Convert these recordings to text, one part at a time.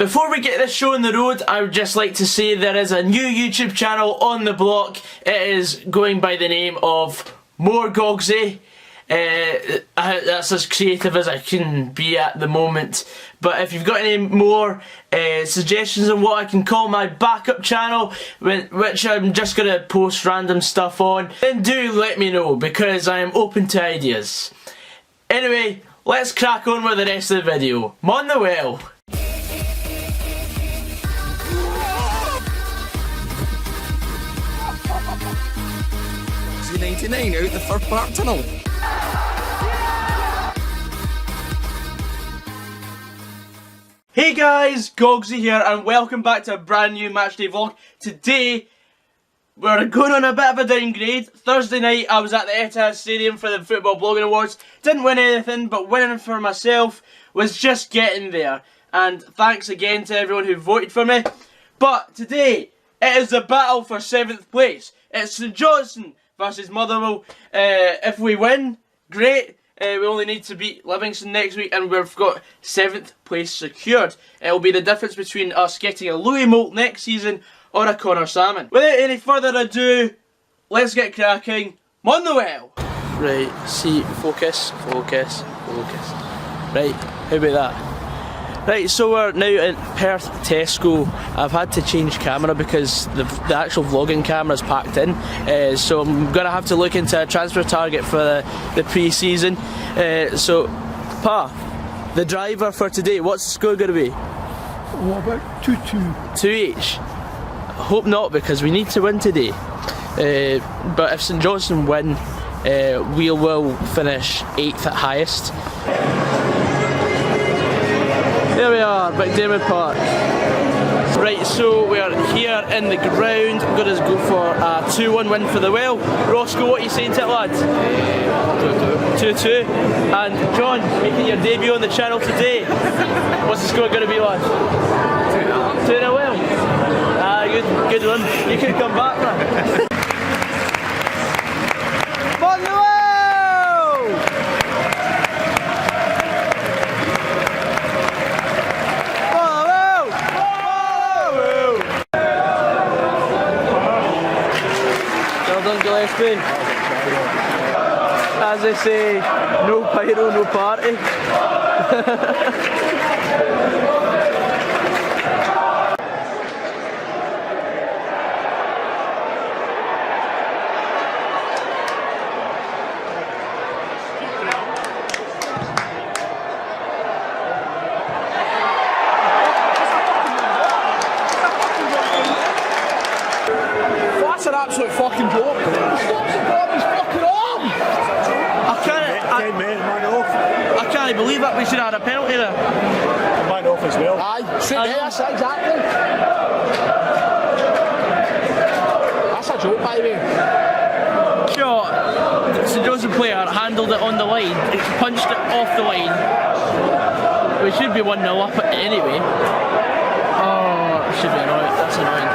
Before we get this show on the road, I would just like to say there is a new YouTube channel on the block. It is going by the name of More Goggsy. That's as creative as I can be at the moment. But if you've got any more suggestions on what I can call my backup channel, which I'm just going to post random stuff on, then do let me know, because I am open to ideas. Anyway, let's crack on with the rest of the video. Motherwell! 99 out the third part tunnel. Hey guys, Goggsy here and welcome back to a brand new matchday vlog. Today we're going on a bit of a downgrade. Thursday night I was at the Etihad Stadium for the Football Blogging Awards. Didn't win anything, but winning for myself was just getting there. And thanks again to everyone who voted for me. But today it is the battle for 7th place. It's St Johnstone versus Motherwell. If we win, great. We only need to beat Livingston next week and we've got 7th place secured. It'll be the difference between us getting a Louis Moult next season or a Connor Salmon. Without any further ado, let's get cracking. Motherwell! Right, see, focus. Right, how about that? Right, so we're now at Perth Tesco. I've had to change camera because the actual vlogging camera's packed in, so I'm going to have to look into a transfer target for the pre-season. So, Pa, the driver for today, what's the score going to be? What about 2-2? 2 each? Hope not, because we need to win today. But if St Johnstone win, we will finish 8th at highest. There we are, McDermott Park. Right, so we are here in the ground. I'm going to go for a 2-1 win for the Well. Roscoe, what are you saying to it, lads? 2-2. And John, making your debut on the channel today. What's the score going to be, lads? 2-0 Well. Ah, good one. You can come back, man. As they say, no pyro, no party. That's an absolute fucking joke. Stop supporting his fucking arm! I can't believe that we should have had a penalty there. Mine off as well. Aye, straight there, that's exactly. That's a joke, by the way. Sure, St Johnstone player handled it on the line, punched it off the line. We should be 1-0 up anyway. Oh, it should be annoying. That's annoying.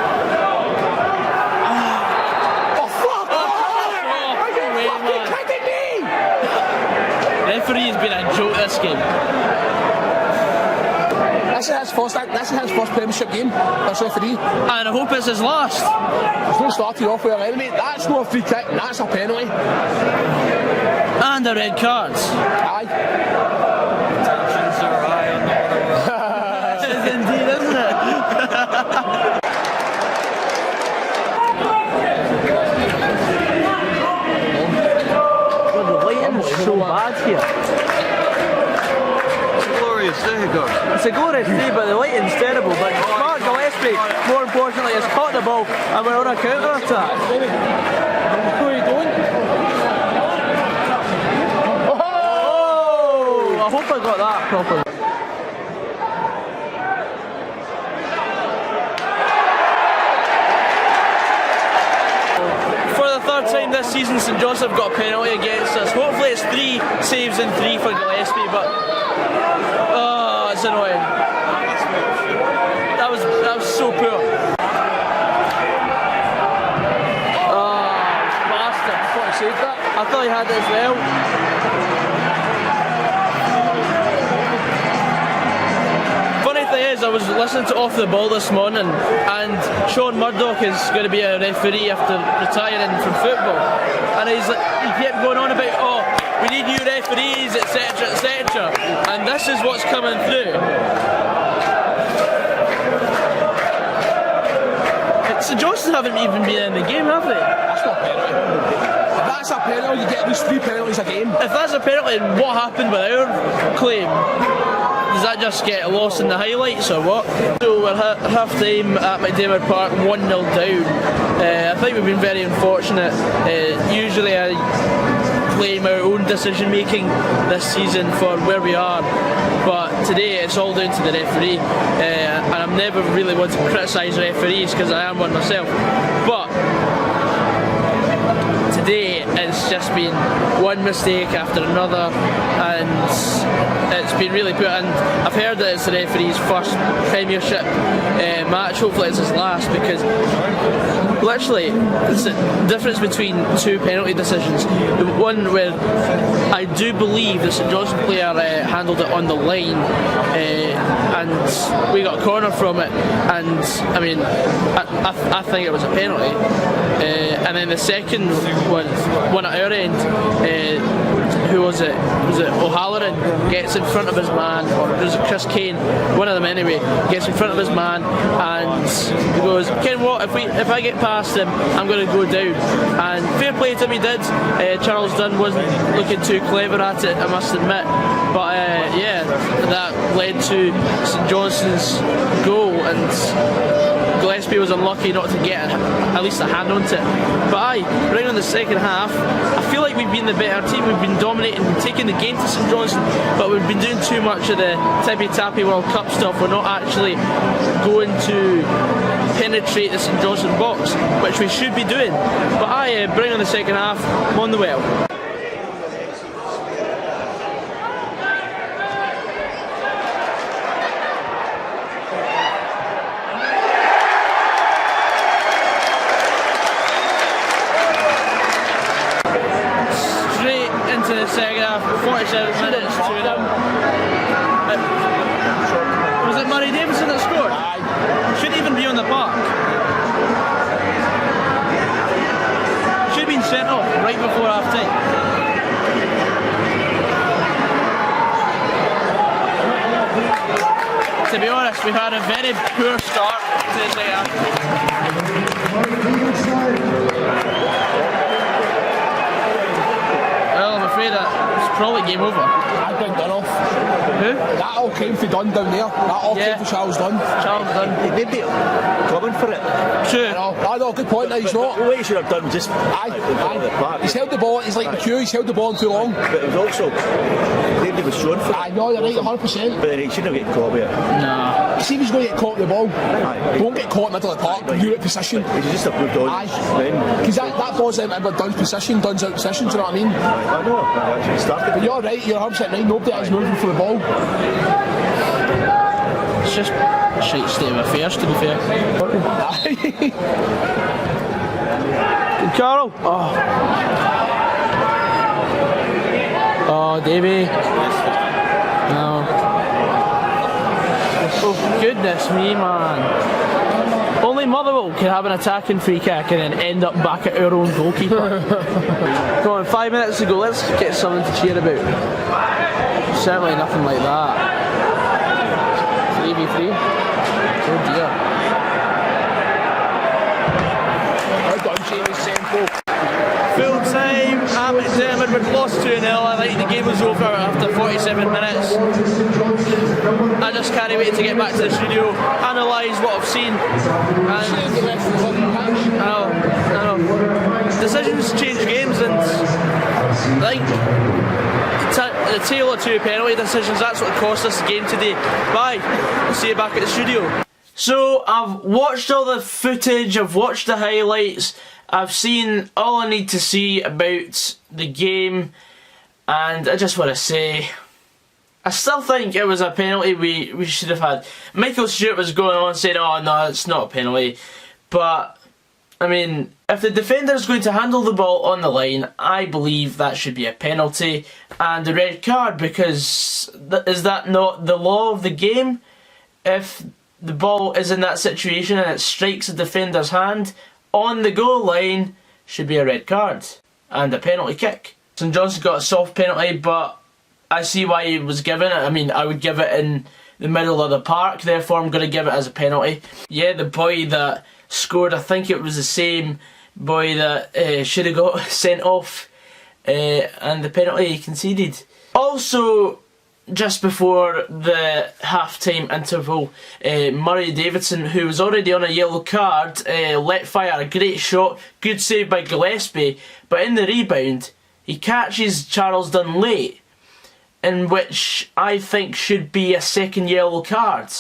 Referee's been a joke this game. This is his first Premiership game, this referee. And I hope it's his last. He's not started off well anyway. That's not a free kick, that's a penalty. And a red card. Aye. Tensions are high on the Motherwell. It is indeed, isn't it? God, the lighting is so bad here. Glorious day, God. It's a glorious day, but the lighting's terrible. But Mark Gillespie, more importantly, has caught the ball and we're on a counter attack. Who are you going? Oh! I hope I got that properly. For the third time this season, St Johnstone have got a penalty against us. Hopefully it's 3 saves and 3 for Gillespie, but oh, it's annoying. That was so poor. Oh, bastard. I thought he saved that. I thought he had it as well. Funny thing is, I was listening to Off the Ball this morning, and Sean Murdoch is going to be a referee after retiring from football, and he kept going on about, oh, we need new referees, etc, etc, and this is what's coming through. St Johnstone haven't even been in the game, have they? That's not a penalty. If that's a penalty, you get at least 3 penalties a game. If that's a penalty, what happened with our claim? Does that just get lost in the highlights or what? So we're half time at McDiarmid Park, 1-0 down. I think we've been very unfortunate. Usually I blame our own decision making this season for where we are, but today it's all down to the referee, and I'm never really one to criticise referees because I am one myself, but today it's just been one mistake after another, and it's been really poor. And I've heard that it's the referee's first Premiership match. Hopefully it's his last, because literally it's the difference between 2 penalty decisions. The one where I do believe the St Johnstone player handled it on the line, and we got a corner from it, and I mean I think it was a penalty. And then the second one at our end, who was it? Was it O'Halloran gets in front of his man, or was it Chris Kane? One of them anyway. Gets in front of his man and he goes, Ken, what? If I get past him, I'm going to go down. And fair play to him, he did. Charles Dunn wasn't looking too clever at it, I must admit. But yeah, that led to St Johnstone's goal, and Gillespie was unlucky not to get at least a hand onto it. But right on the second half, I feel like we've been the better team. We've been dominating, taking the game to St Johnstone, but we've been doing too much of the tippy-tappy World Cup stuff. We're not actually going to penetrate the St Johnstone box, which we should be doing. But bring on the second half, Motherwell. Into the second half, 47 minutes, 2-0. Was it Murray Davison that scored? Shouldn't even be on the park. Should have been sent off right before half time. To be honest, we've had a very poor start to the second half. It's probably game over. I've been done off. Who? That all came for Dunn down there. That all came for Charles Dunn. Charles Dunn. He did coming for it. True. I know, good point. Now he's not. What he should have done was just He's held the ball. He's like the queue. He's held the ball too long. But it was also David was shown for it. I know, you're right, 100%. But he shouldn't have get caught with it. No. See if he's going to get caught with the ball. Aye. Don't get caught in the middle of the park. You're at position. He should just have moved on. Aye. Because that ball's in Dunn's position. Dunn's out of position. Do you know what I mean? I know. I actually started. But you're right. You're 100% right. Nobody is moving for the ball. It's just a shite state of affairs, to be fair. Good Carl. Oh, Davey. No. Oh, goodness me, man. Only Motherwell can have an attacking free kick and then end up back at our own goalkeeper. Come on, 5 minutes to go. Let's get something to cheer about. Certainly nothing like that. 3v3. Oh dear. Full time at McDiarmid, we'd lost 2-0. I think the game was over after 47 minutes. I just can't wait to get back to the studio, analyse what I've seen. I know. Decisions change games, and I think the tale of 2 penalty decisions, that's what cost us the game today. Bye. I'll see you back at the studio. So I've watched all the footage, I've watched the highlights, I've seen all I need to see about the game, and I just want to say, I still think it was a penalty we should have had. Michael Stewart was going on saying, oh no, it's not a penalty, but I mean, if the defender's going to handle the ball on the line, I believe that should be a penalty and a red card, because is that not the law of the game? if the ball is in that situation and it strikes a defender's hand on the goal line, should be a red card and a penalty kick. St Johnstone got a soft penalty, but I see why he was given it. I mean, I would give it in the middle of the park, therefore I'm going to give it as a penalty. Yeah, the boy that scored, I think it was the same boy that should have got sent off, and the penalty he conceded. Also, just before the half-time interval, Murray Davidson, who was already on a yellow card, let fire a great shot, good save by Gillespie, but in the rebound he catches Charles Dunn late, in which I think should be a second yellow card.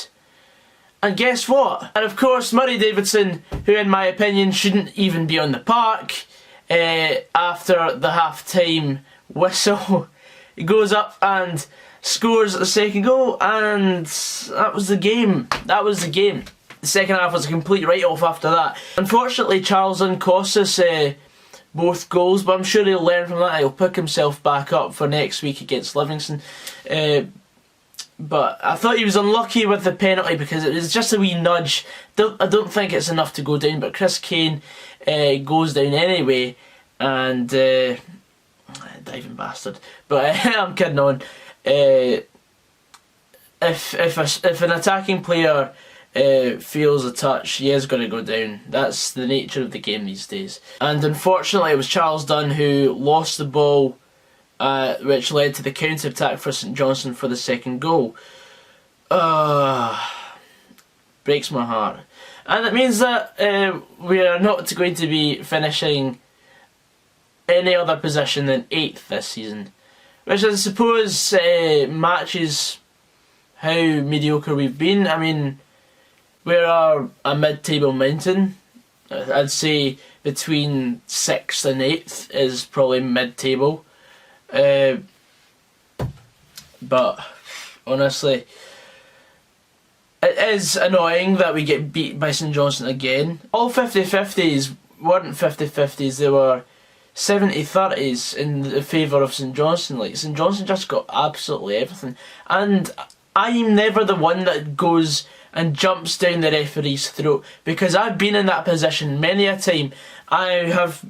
And guess what? And of course Murray Davidson, who in my opinion shouldn't even be on the park, after the half-time whistle, he goes up and scores the second goal, and that was the game. That was the game. The second half was a complete write-off after that. Unfortunately, Charles Dunn cost us both goals, but I'm sure he'll learn from that. He'll pick himself back up for next week against Livingston. But I thought he was unlucky with the penalty because it was just a wee nudge. I don't think it's enough to go down, but Chris Kane goes down anyway, and diving bastard. But I'm kidding on. If an attacking player feels a touch, he is going to go down. That's the nature of the game these days. And unfortunately, it was Charles Dunn who lost the ball, which led to the counter-attack for St Johnstone for the second goal. Breaks my heart. And it means that we are not going to be finishing any other position than 8th this season, which I suppose matches how mediocre we've been. I mean, we're a mid-table mountain. I'd say between 6th and 8th is probably mid-table. But honestly, it is annoying that we get beat by St Johnstone again. All 50-50s weren't 50-50s, they were 70-30s in the favour of St Johnstone. Like, St Johnstone just got absolutely everything. And I'm never the one that goes and jumps down the referee's throat, because I've been in that position many a time. I have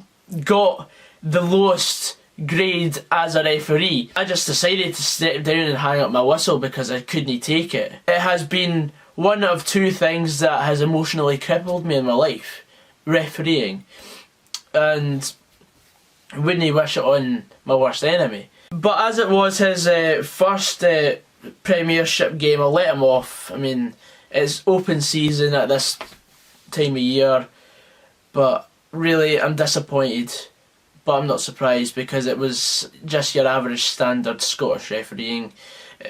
got the lowest grade as a referee. I just decided to step down and hang up my whistle because I couldn't take it. It has been one of two things that has emotionally crippled me in my life: refereeing, and I wouldn't wish it on my worst enemy. But as it was his first Premiership game, I'll let him off. I mean, it's open season at this time of year, but really I'm disappointed. But I'm not surprised, because it was just your average standard Scottish refereeing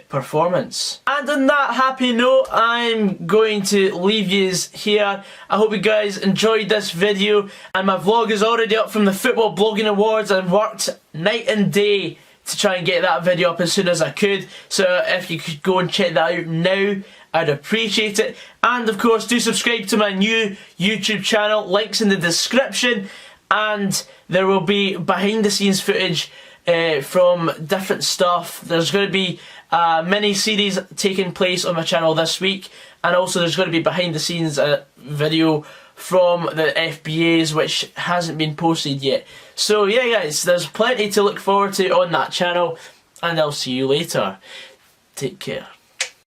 performance. And on that happy note, I'm going to leave yous here. I hope you guys enjoyed this video, and my vlog is already up from the Football Blogging Awards. I've worked night and day to try and get that video up as soon as I could, so if you could go and check that out now, I'd appreciate it. And of course, do subscribe to my new YouTube channel, links in the description, and there will be behind the scenes footage from different stuff. There's going to be a mini series taking place on my channel this week, and also there's going to be behind the scenes video from the FBAs which hasn't been posted yet. So yeah guys, there's plenty to look forward to on that channel, and I'll see you later. Take care.